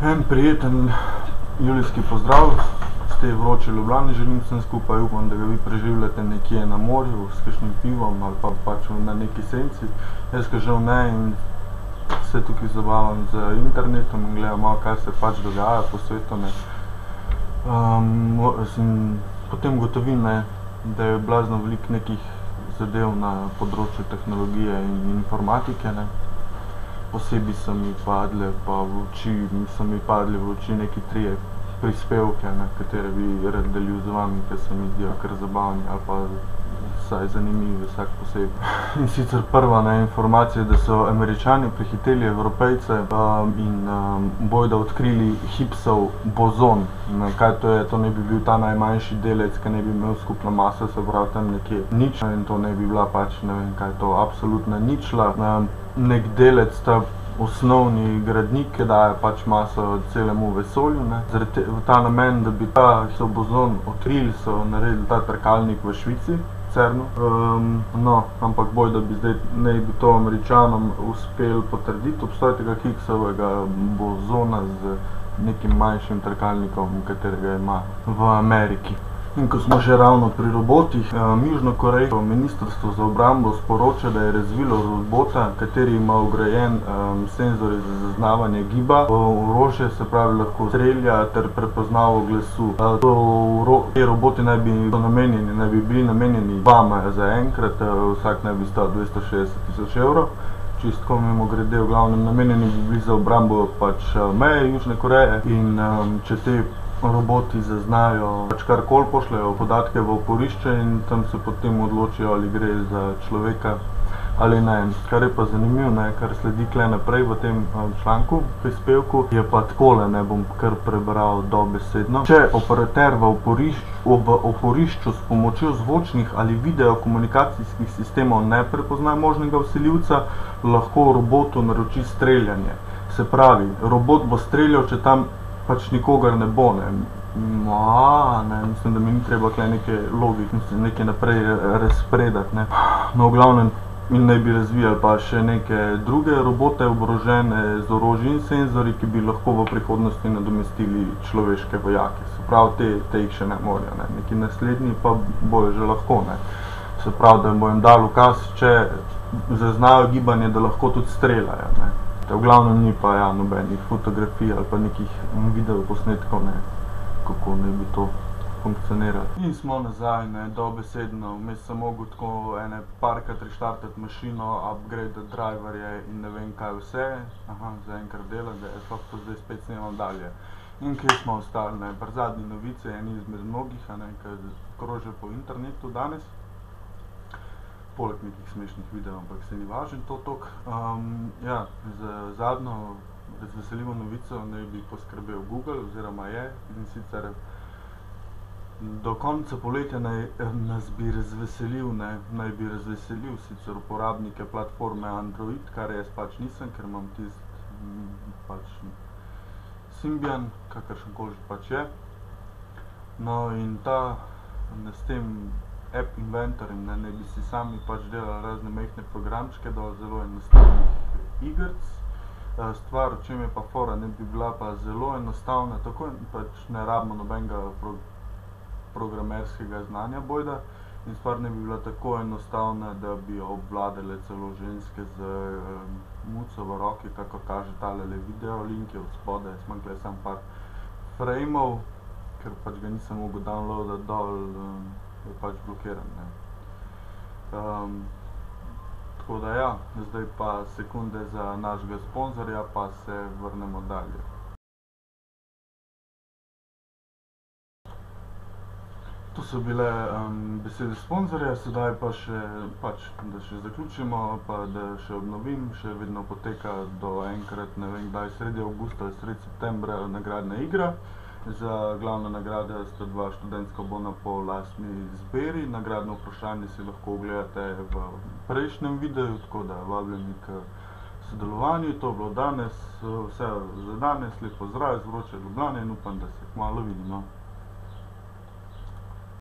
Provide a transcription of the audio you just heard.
En prijeten julijski pozdrav z te vroče Ljubljane želim vsem skupaj, upam, da ga vi preživljate nekje na morju s kakšnim pivom ali pa pač na neki senci. Jaz ga žal ne in se tukaj zabavam z internetom in gledam malo, kaj se pač dogaja po svetu. Potem ugotovim, da je blazno veliko nekih zadev na področju tehnologije in informatike. Posebej so mi padli v oči neki trije prispevke, katere bi rad delil z vami, ker se mi zdijo kar zabavni ali pa vsaj zanimivi vsak posebej. In sicer prva informacija, da so Američani prehiteli Evropejce in bojda odkrili Higgsov bozon. Kaj to je? To ne bi bil ta najmanjši delec, ki ne bi imel skupno maso, se pravi tam nekje ničla, in to ne bi bila pač, ne vem kaj je to, absolutna ničla. Nek delec, ta osnovni gradnik, ki daje pač maso celemu vesolju. V ta namen, da bi ta Higgsov bozon odkrili, so naredili ta trkalnik v Švici, CERN-u. Ampak bojda bi zdaj naj bi to Američanom uspel potrditi obstoj tega Higgsovega bozona z nekim manjšim trkalnikom, katerega ima v Ameriki. In ko smo že ravno pri robotih, južnokorejsko ministrstvo za obrambo sporoča, da je razvilo robota, kateri ima vgrajen senzor za zaznavanje giba. Orožje, se pravi, lahko strelja ter prepoznavo glasu. Te roboti naj bi bili namenjeni vama zaenkrat, vsak naj bi stal 260.000 evrov. Čistko mimogrede, v glavnem namenjeni bi bili za obrambo pač meje Južne Koreje, in če te roboti zaznajo karkoli, pošljajo podatke v oporišče in tam se potem odločijo, ali gre za človeka ali ne. Kar je pa zanimivo, kar sledi tukaj naprej v tem članku, prispevku, je pa takole, bom kar prebral dobesedno. Če operater v oporišču s pomočjo zvočnih ali videokomunikacijskih sistemov ne prepozna možnega vsiljivca, lahko robotu naroči streljanje. Se pravi, robot bo streljal, če tam pač nikogar ne bo. Mislim, da mi ni treba tukaj neke logike, nekaj naprej razpredati. No, v glavnem, in naj bi razvijali pa še neke druge robote, oborožene z orožji in senzori, ki bi lahko v prihodnosti nadomestili človeške vojake. Se pravi, te jih še ne morajo, neki naslednji pa bojo že lahko. Se pravi, da bo jim dal ukaz, če zaznajo gibanje, da lahko tudi streljajo. V glavnem ni pa nobenih fotografij ali pa nekih videoposnetkov, kako naj bi to funkcioniralo. In smo nazaj, dobesedno. Vmes sem mogel tako parkrat reštartati mašino, upgrade driverje in ne vem kaj vse. Zaenkrat dela, da jaz lahko zdaj spet snemam dalje. In kje smo ostali? Pri zadnji novici, eni izmed mnogih, ki krožijo po internetu danes. Poleg nekih smešnih videov, ampak se ni važen to toliko. Za zadnjo razveseljivo novico naj bi poskrbel Google, oziroma je, in sicer do konca poletja nas bi razveselil, naj bi razveselil sicer uporabnike platforme Android, kar jaz pač nisem, ker imam pač Symbian, kakršenkoli že pač je. No, in s tem App Inventorjem naj bi si sami pač delali razne majhne programčke do zelo enostavnih igrc. Stvar, v čem je pa fora, bi bila pa zelo enostavna, tako pač ne rabimo nobenega programerskega znanja bojda, in stvar ne bi bila tako enostavna, da bi jo obvladale celo ženske z muco v roki, kako kaže tale video, link je od spodaj, jaz imam tukaj samo par frameov, ker pač ga nisem mogel downloadati dol, je pač blokiran. Tako da zdaj pa sekunde za našega sponzorja, pa se vrnemo dalje. To so bile besede sponzorja, sedaj pa še, da še zaključimo, pa da še obnovim, še vedno poteka do enkrat, ne vem kdaj, sredi avgusta ali sredi septembra nagradna igra. Za glavna nagrada sta dva študentska bona po lastni izbiri. Nagradno vprašanje si lahko ogledate v prejšnjem videu, tako da vabljeni k sodelovanju. To je bilo danes, vse za danes, lep pozdrav iz vroče Ljubljane in upam, da se kmalu vidimo.